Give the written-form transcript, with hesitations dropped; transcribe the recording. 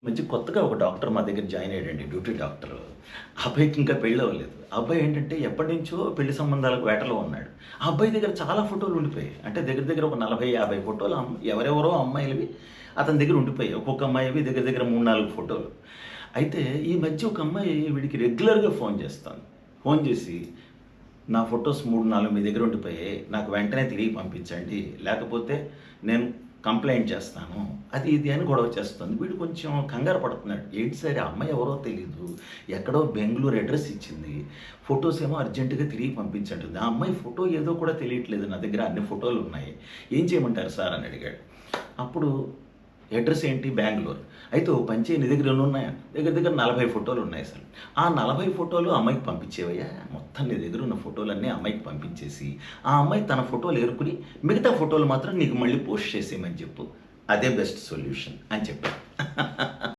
మంచి కొత్తగా ఒక డాక్టర్ మా దగ్గర జాయిన్ అయ్యాడండి. Duty doctor. ఆ అబ్బాయికి ఇంకా పెళ్ళవ్వలేదు. ఆ అబ్బాయి ఏంటంటే ఎప్పటినుంచో పెళ్లి సంబంధాలకు వేటలో ఉన్నాడు. ఆ అబ్బాయి దగ్గర చాలా ఫోటోలు ఉండిపోయాయి. అంటే దగ్గర దగ్గర ఒక 40, 50 ఫోటోలు ఎవరెవరో అమ్మాయిలవి అతని దగ్గర ఉండిపోయాయి. ఒక్కొక్క అమ్మాయివి దగ్గర దగ్గర 3, 4 ఫోటోలు. అయితే ఈ మధ్య ఒక అమ్మాయి వీడికి రెగ్యులర్‌గా ఫోన్ చేస్తాంది. ఫోన్ చేసి నా ఫోటోస్ 3, 4 మీ దగ్గర ఉండిపోయాయి. నాకు వెంటనే తిరిగి పంపించండి. లేకపోతే నేను కంప్లెయింట్ చేస్తాను. అది ఇది అని గొడవ చేస్తుంది. వీడు కొంచెం కంగారు పడుతున్నాడు. ఏంటి సార్ ఆ అమ్మాయి ఎవరో తెలీదు. ఎక్కడో బెంగుళూరు అడ్రెస్ ఇచ్చింది. ఫోటోస్ ఏమో అర్జెంట్‌గా తిరిగి పంపించంటుంది. ఆ అమ్మాయి ఫోటో ఏదో కూడా తెలియట్లేదు. నా దగ్గర అన్ని ఫోటోలు ఉన్నాయి. ఏం చేయమంటారు సార్ అని అడిగాడు. అప్పుడు అడ్రెస్ ఏంటి? బెంగుళూరు. అయితే ఓ పని చెయ్యి నీ దగ్గర ఎన్నున్నాయా? దగ్గర దగ్గర 40 ఫోటోలు ఉన్నాయి సార్. ఆ 40 ఫోటోలు అమ్మాయికి పంపించేవయ్యా. మొత్తం నీ దగ్గర ఉన్న ఫోటోలన్నీ అమ్మాయికి పంపించేసి, ఆ అమ్మాయి తన ఫోటోలు ఏరుకుని మిగతా ఫోటోలు మాత్రం నీకు మళ్ళీ పోస్ట్ చేసేయమని చెప్పు. అదే బెస్ట్ సొల్యూషన్ అని చెప్పాను.